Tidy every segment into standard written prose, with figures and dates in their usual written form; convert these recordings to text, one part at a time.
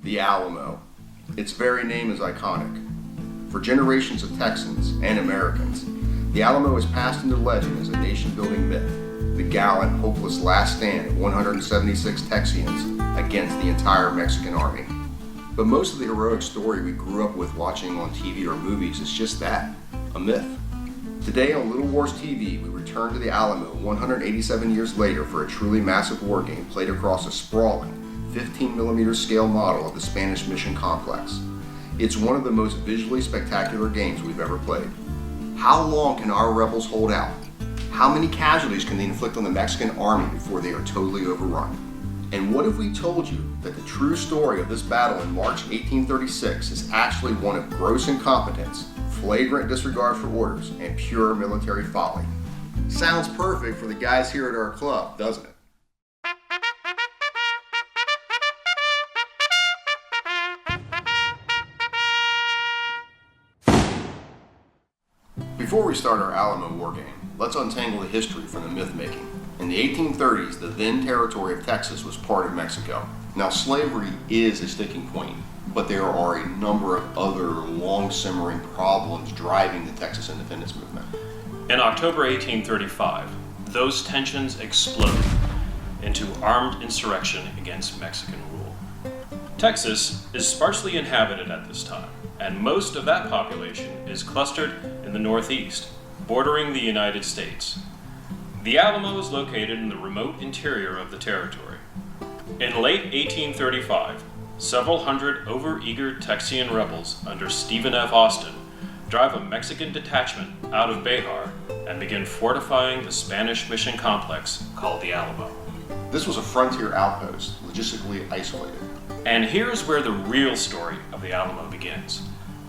The Alamo. Its very name is iconic. For generations of Texans and Americans, the Alamo has passed into legend as a nation-building myth, the gallant, hopeless last stand of 176 Texians against the entire Mexican army. But most of the heroic story we grew up with watching on TV or movies is just that, a myth. Today on Little Wars TV, we return to the Alamo 187 years later for a truly massive war game played across a sprawling 15mm scale model of the Spanish Mission Complex. It's one of the most visually spectacular games we've ever played. How long can our rebels hold out? How many casualties can they inflict on the Mexican army before they are totally overrun? And what if we told you that the true story of this battle in March 1836 is actually one of gross incompetence, flagrant disregard for orders, and pure military folly? Sounds perfect for the guys here at our club, doesn't it? Before we start our Alamo Wargame, let's untangle the history from the myth-making. In the 1830s, the then territory of Texas was part of Mexico. Now, slavery is a sticking point, but there are a number of other long-simmering problems driving the Texas independence movement. In October 1835, those tensions exploded into armed insurrection against Mexican rule. Texas is sparsely inhabited at this time, and most of that population is clustered in the northeast, bordering the United States. The Alamo is located in the remote interior of the territory. In late 1835, several hundred overeager Texian rebels under Stephen F. Austin drive a Mexican detachment out of Behar and begin fortifying the Spanish Mission Complex called the Alamo. This was a frontier outpost, logistically isolated. And here's where the real story of the Alamo begins.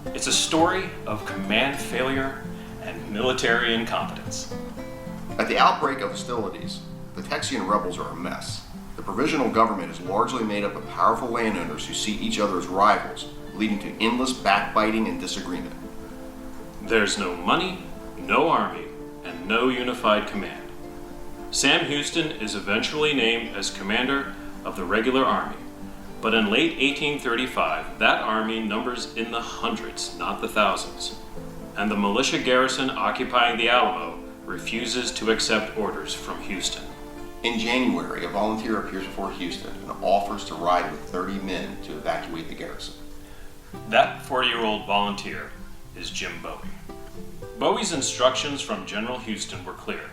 It's a story of command failure and military incompetence. At the outbreak of hostilities, the Texian rebels are a mess. The provisional government is largely made up of powerful landowners who see each other as rivals, leading to endless backbiting and disagreement. There's no money, no army, and no unified command. Sam Houston is eventually named as commander of the regular army, but in late 1835, that army numbers in the hundreds, not the thousands, and the militia garrison occupying the Alamo refuses to accept orders from Houston. In January, a volunteer appears before Houston and offers to ride with 30 men to evacuate the garrison. That 40-year-old volunteer is Jim Bowie. Bowie's instructions from General Houston were clear.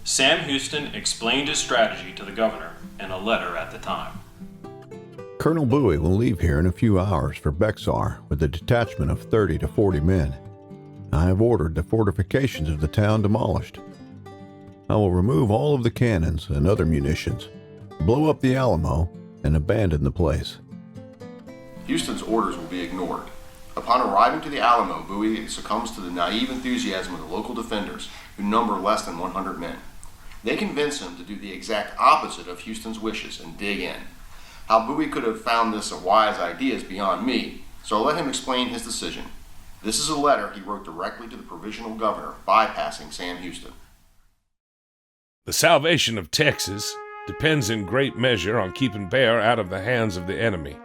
Sam Houston explained his strategy to the governor in a letter at the time. Colonel Bowie will leave here in a few hours for Bexar with a detachment of 30 to 40 men. I have ordered the fortifications of the town demolished. I will remove all of the cannons and other munitions, blow up the Alamo, and abandon the place. Houston's orders will be ignored. Upon arriving to the Alamo, Bowie succumbs to the naive enthusiasm of the local defenders, who number less than 100 men. They convince him to do the exact opposite of Houston's wishes and dig in. How Bowie could have found this a wise idea is beyond me, so I'll let him explain his decision. This is a letter he wrote directly to the provisional governor, bypassing Sam Houston. The salvation of Texas depends in great measure on keeping Bear out of the hands of the enemy.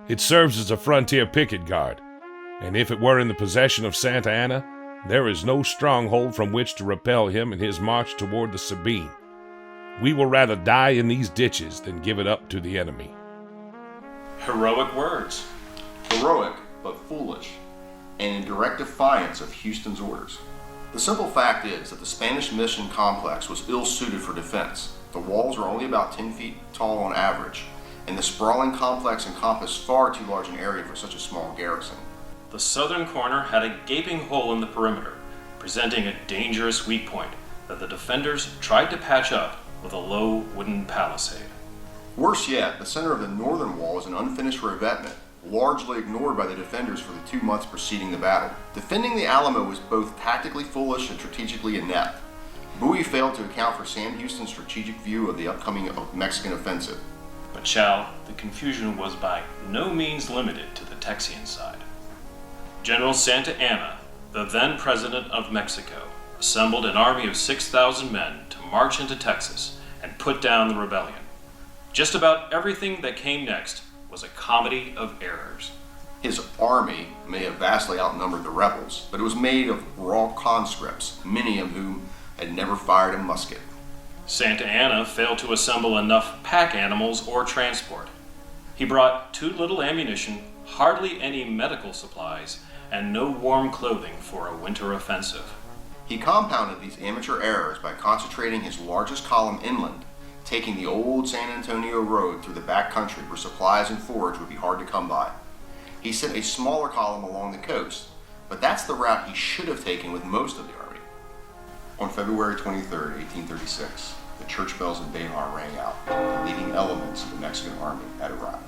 It serves as a frontier picket guard, and if it were in the possession of Santa Anna, there is no stronghold from which to repel him in his march toward the Sabine. We will rather die in these ditches than give it up to the enemy. Heroic words. Heroic, but foolish, and in direct defiance of Houston's orders. The simple fact is that the Spanish Mission Complex was ill-suited for defense. The walls are only about 10 feet tall on average, and the sprawling complex encompassed far too large an area for such a small garrison. The southern corner had a gaping hole in the perimeter, presenting a dangerous weak point that the defenders tried to patch up with a low wooden palisade. Worse yet, the center of the northern wall is an unfinished revetment, largely ignored by the defenders for the 2 months preceding the battle. Defending the Alamo was both tactically foolish and strategically inept. Bowie failed to account for Sam Houston's strategic view of the upcoming Mexican offensive. But Chal, the confusion was by no means limited to the Texian side. General Santa Anna, the then president of Mexico, assembled an army of 6,000 men to march into Texas and put down the rebellion. Just about everything that came next was a comedy of errors. His army may have vastly outnumbered the rebels, but it was made of raw conscripts, many of whom had never fired a musket. Santa Anna failed to assemble enough pack animals or transport. He brought too little ammunition, hardly any medical supplies, and no warm clothing for a winter offensive. He compounded these amateur errors by concentrating his largest column inland, taking the old San Antonio road through the back country where supplies and forage would be hard to come by. He sent a smaller column along the coast, but that's the route he should have taken with most of the army. On February 23, 1836, the church bells in Behar rang out. The leading elements of the Mexican army had arrived.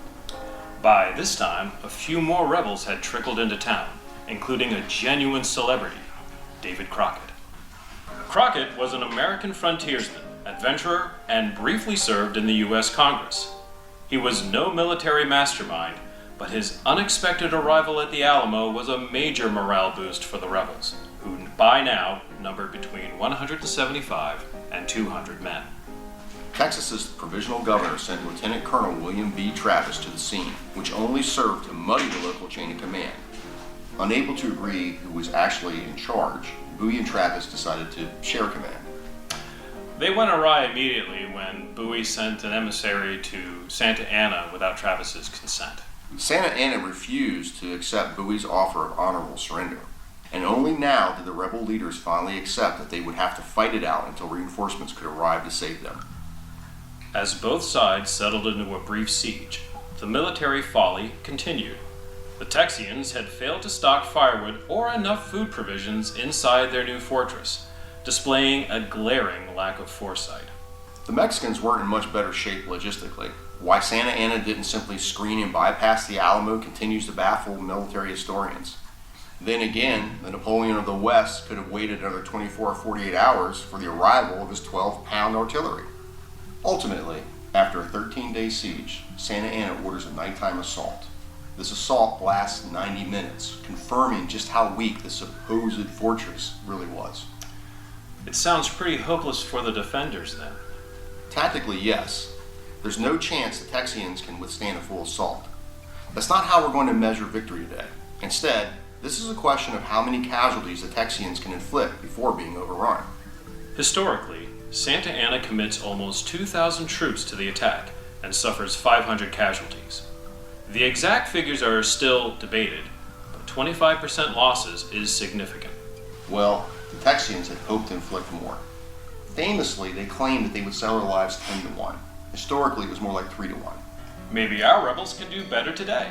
By this time, a few more rebels had trickled into town, including a genuine celebrity, David Crockett. Crockett was an American frontiersman, adventurer, and briefly served in the U.S. Congress. He was no military mastermind, but his unexpected arrival at the Alamo was a major morale boost for the rebels, who by now numbered between 175 and 200 men. Texas's provisional governor sent Lieutenant Colonel William B. Travis to the scene, which only served to muddy the local chain of command. Unable to agree who was actually in charge, Bowie and Travis decided to share command. They went awry immediately when Bowie sent an emissary to Santa Anna without Travis's consent. Santa Anna refused to accept Bowie's offer of honorable surrender, and only now did the rebel leaders finally accept that they would have to fight it out until reinforcements could arrive to save them. As both sides settled into a brief siege, the military folly continued. The Texians had failed to stock firewood or enough food provisions inside their new fortress, displaying a glaring lack of foresight. The Mexicans weren't in much better shape logistically. Why Santa Anna didn't simply screen and bypass the Alamo continues to baffle military historians. Then again, the Napoleon of the West could have waited another 24 or 48 hours for the arrival of his 12-pound artillery. Ultimately, after a 13-day siege, Santa Anna orders a nighttime assault. This assault lasts 90 minutes, confirming just how weak the supposed fortress really was. It sounds pretty hopeless for the defenders then. Tactically, yes. There's no chance the Texians can withstand a full assault. That's not how we're going to measure victory today. Instead, this is a question of how many casualties the Texians can inflict before being overrun. Historically, Santa Anna commits almost 2,000 troops to the attack and suffers 500 casualties. The exact figures are still debated, but 25% losses is significant. Well, the Texians had hoped to inflict more. Famously, they claimed that they would sell their lives 10-1. Historically, it was more like 3-1. Maybe our rebels can do better today.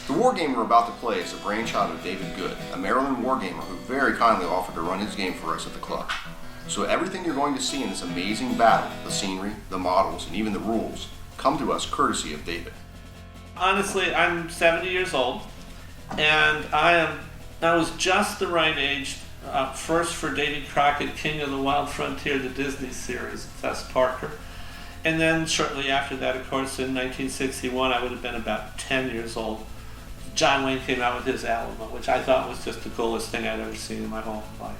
The wargame we're about to play is the brainchild of David Good, a Maryland wargamer who very kindly offered to run his game for us at the club. So everything you're going to see in this amazing battle, the scenery, the models, and even the rules, come to us courtesy of David. Honestly, I'm 70 years old, and I was just the right age, first for David Crockett, King of the Wild Frontier, the Disney series, Tess Parker. And then shortly after that, of course, in 1961, I would have been about 10 years old. John Wayne came out with his Alamo, which I thought was just the coolest thing I'd ever seen in my whole life.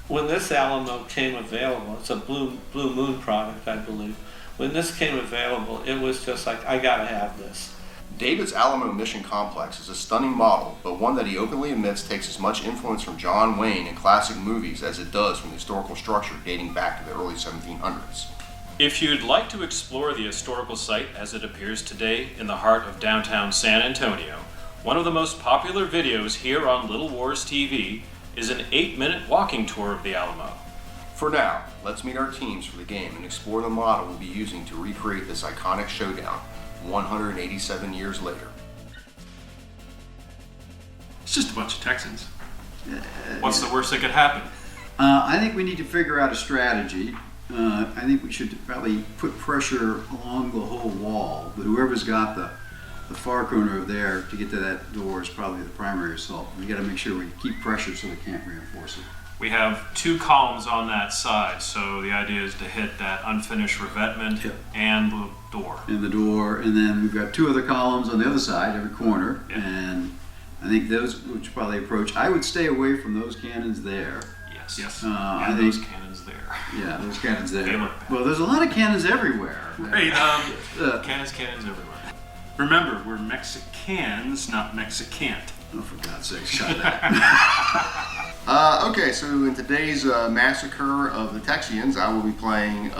When this Alamo came available, it's a Blue Moon product, I believe. When this came available, it was just like, I gotta have this. David's Alamo Mission Complex is a stunning model, but one that he openly admits takes as much influence from John Wayne and classic movies as it does from the historical structure dating back to the early 1700s. If you'd like to explore the historical site as it appears today in the heart of downtown San Antonio, one of the most popular videos here on Little Wars TV is an 8-minute walking tour of the Alamo. For now, let's meet our teams for the game and explore the model we'll be using to recreate this iconic showdown 187 years later. It's just a bunch of Texans. What's the worst that could happen? I think we need to figure out a strategy. I think we should probably put pressure along the whole wall, but whoever's got the far corner of there to get to that door is probably the primary assault. We got to make sure we keep pressure so they can't reinforce it. We have 2 columns on that side, so the idea is to hit that unfinished revetment and the door. And the door, and then we've got 2 other columns on the other side, every corner, and I think those which probably approach. I would stay away from those cannons there. Yes. And those cannons there. Yeah, those cannons there. They look bad. Well, there's a lot of cannons everywhere. Right. Cannons everywhere. Remember, we're Mexicans, not Mexicant. Oh, for God's sake, shut that. Okay, so in today's massacre of the Texians, I will be playing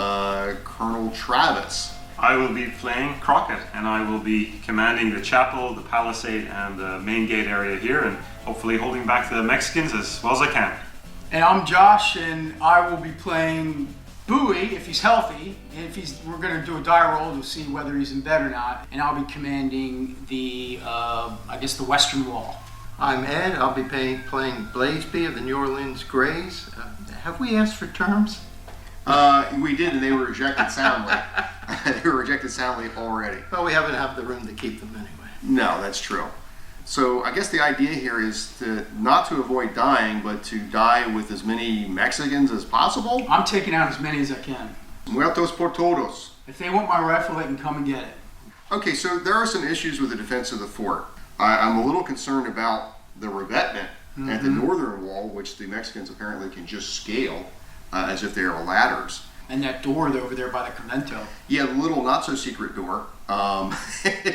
Colonel Travis. I will be playing Crockett, and I will be commanding the chapel, the palisade, and the main gate area here, and hopefully holding back the Mexicans as well as I can. And I'm Josh, and I will be playing Bowie if he's healthy. We're going to do a die roll to see whether he's in bed or not. And I'll be commanding the, the Western Wall. I'm Ed. I'll be playing Blaseby of the New Orleans Grays. Have we asked for terms? We did, and they were rejected soundly. They were rejected soundly already. Well, we haven't had the room to keep them anyway. No, that's true. So I guess the idea here is not to avoid dying, but to die with as many Mexicans as possible. I'm taking out as many as I can. Muertos por todos. If they want my rifle, they can come and get it. Okay, so there are some issues with the defense of the fort. I'm a little concerned about the revetment at the northern wall, which the Mexicans apparently can just scale as if they are ladders. And that door over there by the convento. Yeah, the little not-so-secret door,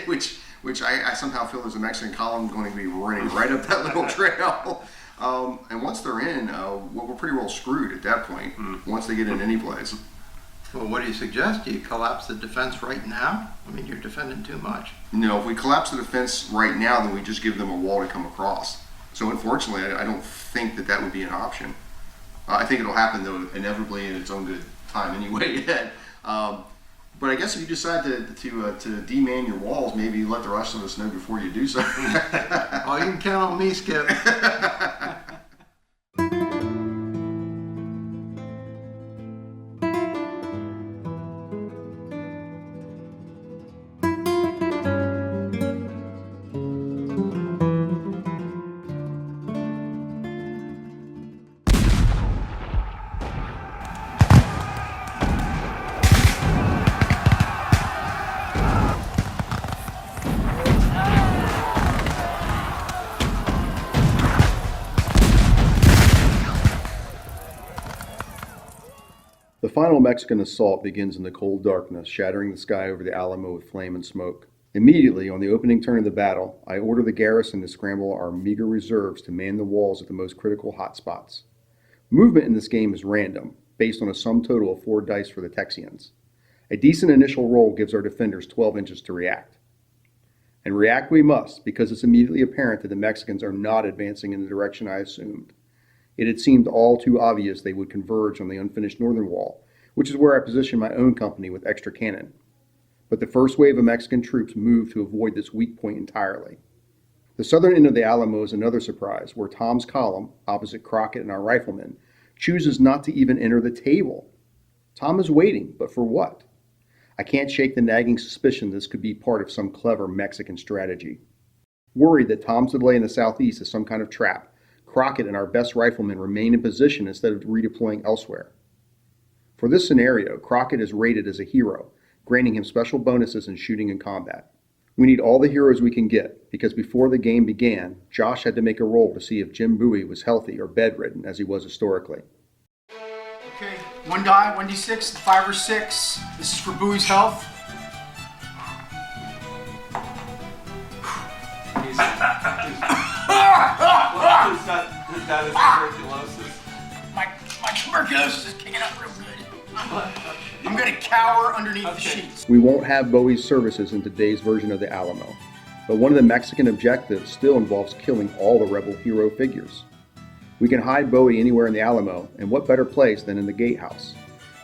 which I somehow feel there's a Mexican column going to be running right up that little trail. And once they're in, we're pretty well screwed at that point, once they get in any place. Well, what do you suggest? Do you collapse the defense right now? I mean, you're defending too much. No, if we collapse the defense right now, then we just give them a wall to come across. So unfortunately, I don't think that would be an option. I think it'll happen, though, inevitably in its own good time anyway. But I guess if you decide to de-man your walls, maybe let the rest of us know before you do so. Oh, you can count on me, Skip. The final Mexican assault begins in the cold darkness, shattering the sky over the Alamo with flame and smoke. Immediately, on the opening turn of the battle, I order the garrison to scramble our meager reserves to man the walls at the most critical hotspots. Movement in this game is random, based on a sum total of 4 dice for the Texians. A decent initial roll gives our defenders 12 inches to react. And react we must, because it's immediately apparent that the Mexicans are not advancing in the direction I assumed. It had seemed all too obvious they would converge on the unfinished northern wall, which is where I positioned my own company with extra cannon. But the first wave of Mexican troops moved to avoid this weak point entirely. The southern end of the Alamo is another surprise, where Tom's column, opposite Crockett and our riflemen, chooses not to even enter the table. Tom is waiting, but for what? I can't shake the nagging suspicion this could be part of some clever Mexican strategy. Worried that Tom's delay in the southeast is some kind of trap, Crockett and our best riflemen remain in position instead of redeploying elsewhere. For this scenario, Crockett is rated as a hero, granting him special bonuses in shooting and combat. We need all the heroes we can get, because before the game began, Josh had to make a roll to see if Jim Bowie was healthy or bedridden, as he was historically. Okay, 1 die, 1d6, 5 or 6. This is for Bowie's health. That is tuberculosis. My tuberculosis is kicking up real good. I'm gonna cower underneath the sheets. We won't have Bowie's services in today's version of the Alamo, but one of the Mexican objectives still involves killing all the rebel hero figures. We can hide Bowie anywhere in the Alamo, and what better place than in the gatehouse?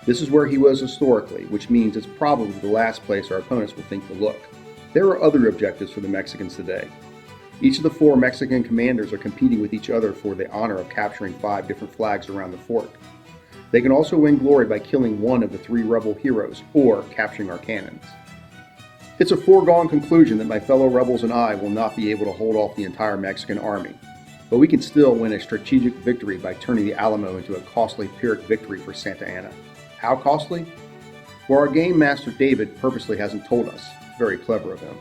This is where he was historically, which means it's probably the last place our opponents will think to look. There are other objectives for the Mexicans today. Each of the 4 Mexican commanders are competing with each other for the honor of capturing 5 different flags around the fort. They can also win glory by killing one of the 3 rebel heroes, or capturing our cannons. It's a foregone conclusion that my fellow rebels and I will not be able to hold off the entire Mexican army, but we can still win a strategic victory by turning the Alamo into a costly Pyrrhic victory for Santa Anna. How costly? Well, our game master David purposely hasn't told us. Very clever of him.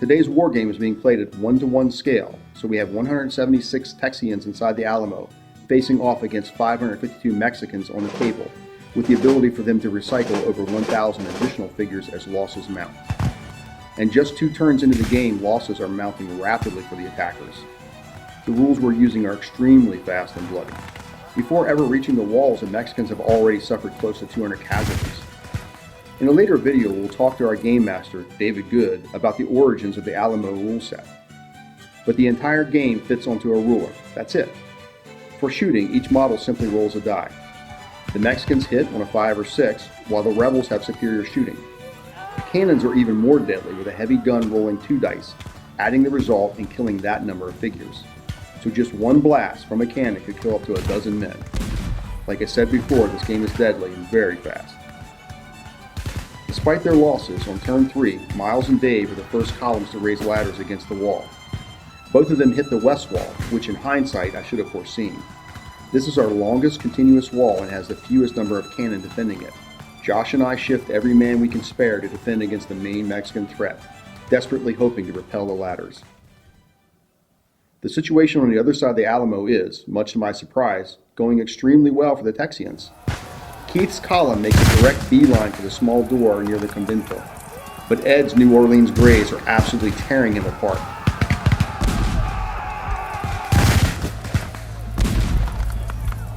Today's wargame is being played at 1-to-1 scale, so we have 176 Texians inside the Alamo, facing off against 552 Mexicans on the table, with the ability for them to recycle over 1,000 additional figures as losses mount. and just 2 turns into the game, losses are mounting rapidly for the attackers. The rules we're using are extremely fast and bloody. Before ever reaching the walls, the Mexicans have already suffered close to 200 casualties. In a later video, we'll talk to our game master, David Good, about the origins of the Alamo rule set. But the entire game fits onto a ruler. That's it. For shooting, each model simply rolls a die. The Mexicans hit on a 5 or 6, while the rebels have superior shooting. The cannons are even more deadly, with a heavy gun rolling 2 dice, adding the result and killing that number of figures. So just one blast from a cannon could kill up to a dozen men. Like I said before, this game is deadly and very fast. Despite their losses, on turn 3, Miles and Dave are the first columns to raise ladders against the wall. Both of them hit the west wall, which in hindsight I should have foreseen. This is our longest continuous wall and has the fewest number of cannon defending it. Josh and I shift every man we can spare to defend against the main Mexican threat, desperately hoping to repel the ladders. The situation on the other side of the Alamo is, much to my surprise, going extremely well for the Texians. Keith's column makes a direct beeline for the small door near the convento, but Ed's New Orleans Greys are absolutely tearing him apart.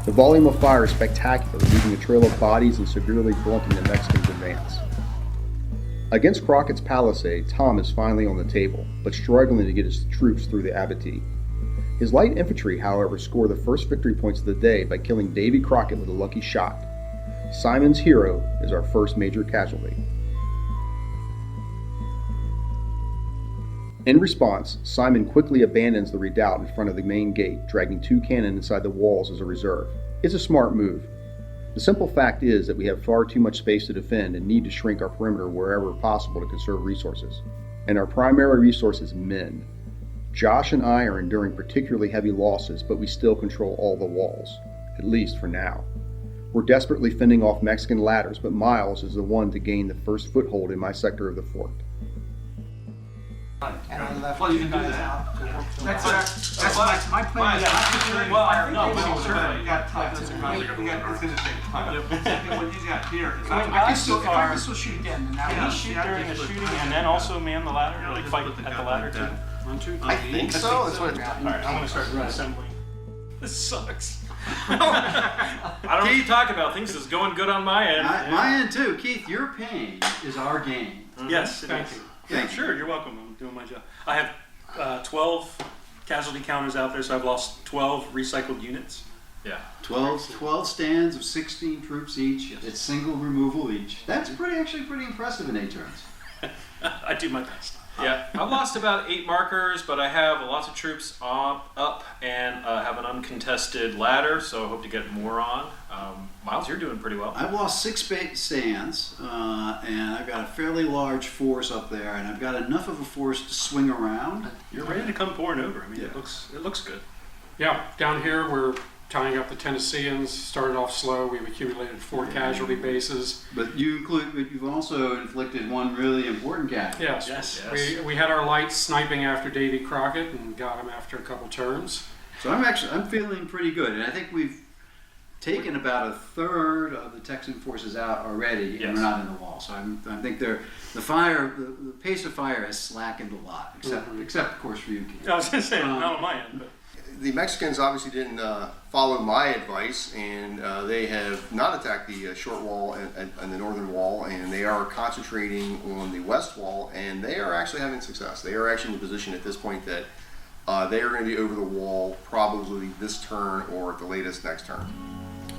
The volume of fire is spectacular, leaving a trail of bodies and severely blunting the Mexicans' advance. Against Crockett's palisade, Tom is finally on the table, but struggling to get his troops through the abattis. His light infantry, however, score the first victory points of the day by killing Davy Crockett with a lucky shot. Simon's hero is our first major casualty. In response, Simon quickly abandons the redoubt in front of the main gate, dragging 2 cannon inside the walls as a reserve. It's a smart move. The simple fact is that we have far too much space to defend and need to shrink our perimeter wherever possible to conserve resources. And our primary resource is men. Josh and I are enduring particularly heavy losses, but we still control all the walls, at least for now. We're desperately fending off Mexican ladders, but Miles is the one to gain the first foothold in my sector of the fort. And I left Well, you 2 can do guys that. out to work through That's it. our- That's my plan. is Well, I think no, they but will certainly- we got time. It's gonna take time. What he's got here is I can still, if I can still shoot again, then that Yeah. would Shoot during the shooting and then also man the ladder, like fight at the ladder too. 1, 2, 3. I think so. That's what it's All right, I'm gonna start assembling. This sucks. I don't know what you talk about. Things is going good on my end. My end too. Keith, your pain is our gain. Yes, Thank it is. you. Yeah, sure, you're welcome. I'm doing my job. I have 12 casualty counters out there, so I've lost 12 recycled units. Yeah. 12 stands of 16 troops each. Yes. It's single removal each. That's actually pretty impressive in 8 turns. I do my best. Yeah, I've lost about 8 markers, but I have lots of troops up and have an uncontested ladder, so I hope to get more on. Miles, you're doing pretty well. I've lost 6 stands, and I've got a fairly large force up there, and I've got enough of a force to swing around. You're ready to come pouring over. I mean, Yeah. it looks good. Yeah, down here we're tying up the Tennesseans. Started off slow. We've accumulated 4 casualty bases. But you've also inflicted one really important casualty. Yes, Yes. we had our lights sniping after Davy Crockett and got him after a couple turns. So I'm feeling pretty good, and I think we've taken about a third of the Texan forces out already, and Yes. we're not in the wall. So I think the pace of fire has slackened a lot, except of course for you, Keith. I was gonna say not on my end, but The Mexicans obviously didn't follow my advice, and they have not attacked the short wall and the northern wall, and they are concentrating on the west wall, and they are actually having success. They are actually in a position at this point that they are going to be over the wall probably this turn or at the latest next turn.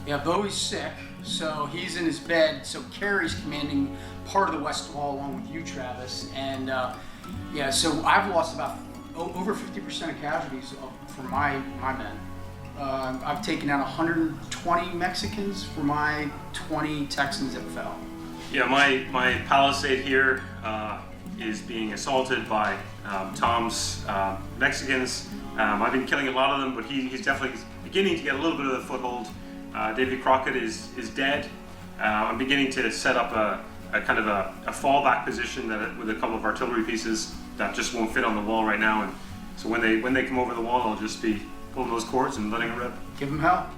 Yeah, Bowie's sick, so he's in his bed. So Carey's commanding part of the west wall along with you, Travis. And yeah, so I've lost about over 50% of casualties for my men. I've taken out 120 Mexicans for my 20 Texans that fell. Yeah, my palisade here is being assaulted by Tom's Mexicans. I've been killing a lot of them, but he's definitely beginning to get a little bit of the foothold. David Crockett is dead. I'm beginning to set up a kind of a fallback position with a couple of artillery pieces that just won't fit on the wall right now. And so when they come over the wall, I'll just be pulling those cords and letting it rip. Give them hell.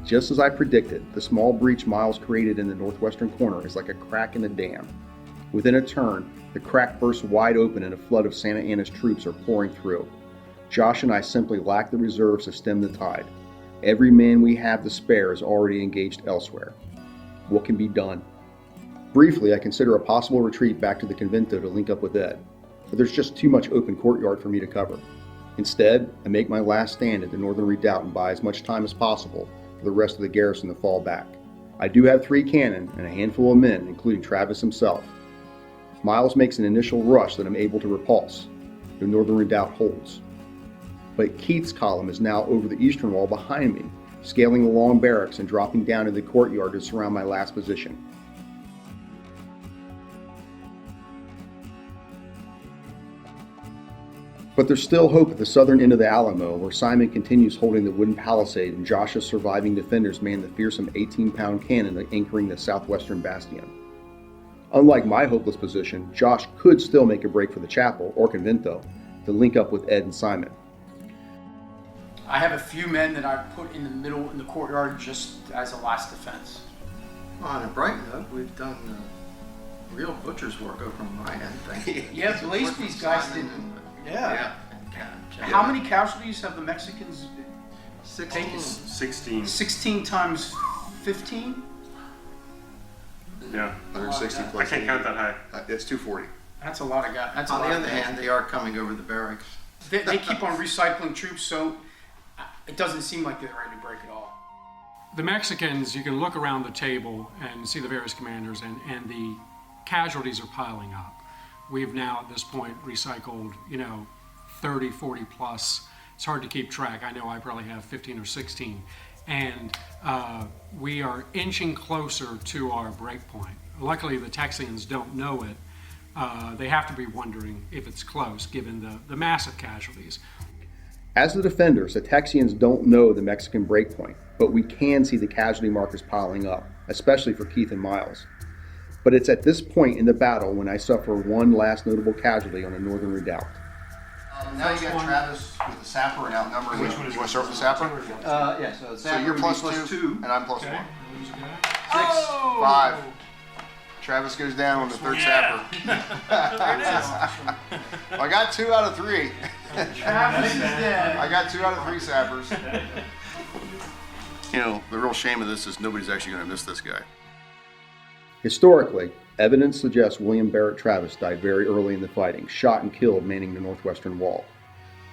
Just as I predicted, the small breach Miles created in the northwestern corner is like a crack in the dam. Within a turn, the crack bursts wide open and a flood of Santa Anna's troops are pouring through. Josh and I simply lack the reserves to stem the tide. Every man we have to spare is already engaged elsewhere. What can be done? Briefly, I consider a possible retreat back to the convento to link up with Ed, but there's just too much open courtyard for me to cover. Instead, I make my last stand at the northern redoubt and buy as much time as possible for the rest of the garrison to fall back. I do have 3 cannon and a handful of men, including Travis himself. Miles makes an initial rush that I'm able to repulse. The northern redoubt holds. But Keith's column is now over the eastern wall behind me, scaling the long barracks and dropping down into the courtyard to surround my last position. But there's still hope at the southern end of the Alamo, where Simon continues holding the wooden palisade and Josh's surviving defenders man the fearsome 18-pound cannon anchoring the southwestern bastion. Unlike my hopeless position, Josh could still make a break for the chapel, or convento, to link up with Ed and Simon. I have a few men that I put in the middle in the courtyard just as a last defense. On a bright note, we've done real butcher's work over on my end, thank you. Yeah, Blaze, these guys did. Yeah. How many casualties have the Mexicans 16. 16. 16 times 15? Yeah. 160 I plus. can't count that high. It's 240. That's a lot of guys. That's On a lot the of other guys. hand, they are coming over the barracks. They keep on recycling troops, so it doesn't seem like they're ready to break it all. The Mexicans, you can look around the table and see the various commanders, and the casualties are piling up. We've now at this point recycled, 30, 40 plus. It's hard to keep track. I know I probably have 15 or 16. And we are inching closer to our break point. Luckily, the Texians don't know it. They have to be wondering if it's close, given the massive casualties. As the defenders, the Texians don't know the Mexican breakpoint, but we can see the casualty markers piling up, especially for Keith and Miles. But it's at this point in the battle when I suffer one last notable casualty on the northern redoubt. Now you got Travis with the sapper and outnumbering. Which one is you want to start with the sapper? Yeah, so you're plus plus two, and I'm plus Okay. 1. Who's the guy? 6, 5. Travis goes down on the third sapper. Well, I got 2 out of 3. Travis is dead. I got 2 out of 3 sappers. The real shame of this is nobody's actually going to miss this guy. Historically, evidence suggests William Barrett Travis died very early in the fighting, shot and killed manning the northwestern wall.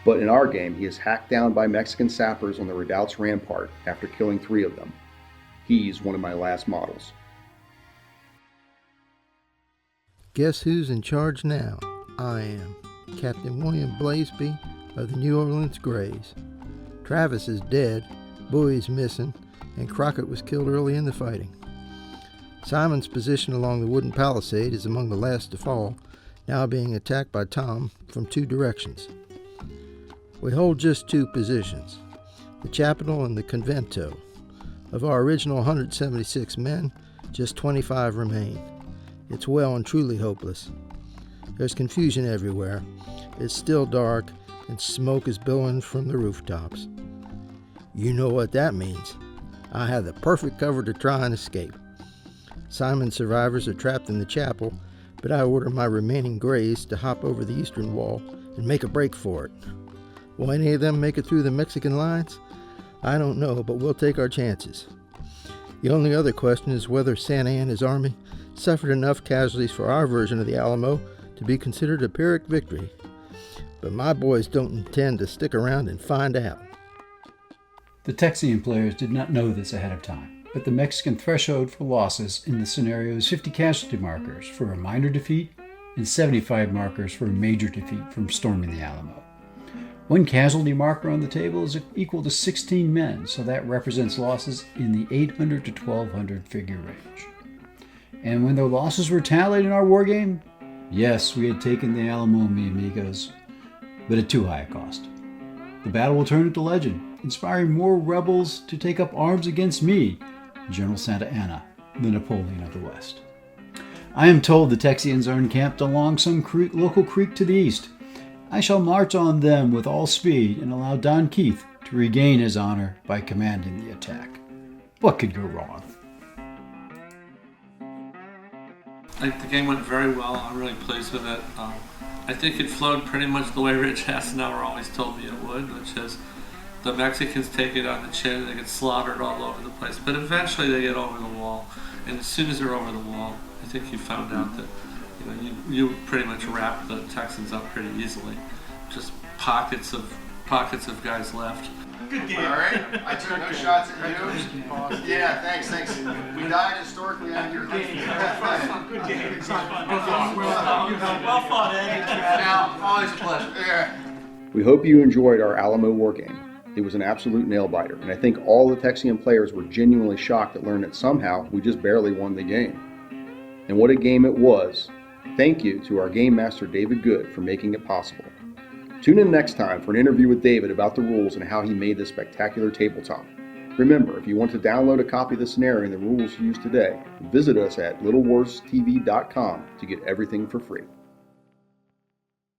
But in our game, he is hacked down by Mexican sappers on the redoubt's rampart after killing 3 of them. He's one of my last models. Guess who's in charge now? I am. Captain William Blaseby of the New Orleans Grays. Travis is dead, Bowie's missing, and Crockett was killed early in the fighting. Simon's position along the wooden palisade is among the last to fall, now being attacked by Tom from 2 directions. We hold just 2 positions, the chapel and the convento. Of our original 176 men, just 25 remain. It's well and truly hopeless. There's confusion everywhere. It's still dark, and smoke is billowing from the rooftops. You know what that means. I have the perfect cover to try and escape. Simon's survivors are trapped in the chapel, but I order my remaining Grays to hop over the eastern wall and make a break for it. Will any of them make it through the Mexican lines? I don't know, but we'll take our chances. The only other question is whether Santa Anna's army suffered enough casualties for our version of the Alamo to be considered a Pyrrhic victory. But my boys don't intend to stick around and find out. The Texian players did not know this ahead of time, but the Mexican threshold for losses in the scenario is 50 casualty markers for a minor defeat and 75 markers for a major defeat from storming the Alamo. 1 casualty marker on the table is equal to 16 men, so that represents losses in the 800 to 1200 figure range. And when the losses were tallied in our wargame, yes, we had taken the Alamo, mi amigos, but at too high a cost. The battle will turn into legend, inspiring more rebels to take up arms against me, General Santa Anna, the Napoleon of the West. I am told the Texians are encamped along some local creek to the east. I shall march on them with all speed and allow Don Keith to regain his honor by commanding the attack. What could go wrong? the game went very well. I'm really pleased with it. I think it flowed pretty much the way Rich Hassenauer always told me it would, which is the Mexicans take it on the chin, they get slaughtered all over the place, but eventually they get over the wall. And as soon as they're over the wall, I think you found out that you pretty much wrap the Texans up pretty easily. Just pockets of guys left. Good game. All right. I took no shots at you. Yeah, thanks. We died historically on your game. Good game. Well fought, Ed. Now, always a pleasure. Yeah. We hope you enjoyed our Alamo Wargame. It was an absolute nail-biter, and I think all the Texian players were genuinely shocked to learn that somehow we just barely won the game. And what a game it was. Thank you to our Game Master David Good for making it possible. Tune in next time for an interview with David about the rules and how he made this spectacular tabletop. Remember, if you want to download a copy of the scenario and the rules used today, visit us at littlewarstv.com to get everything for free.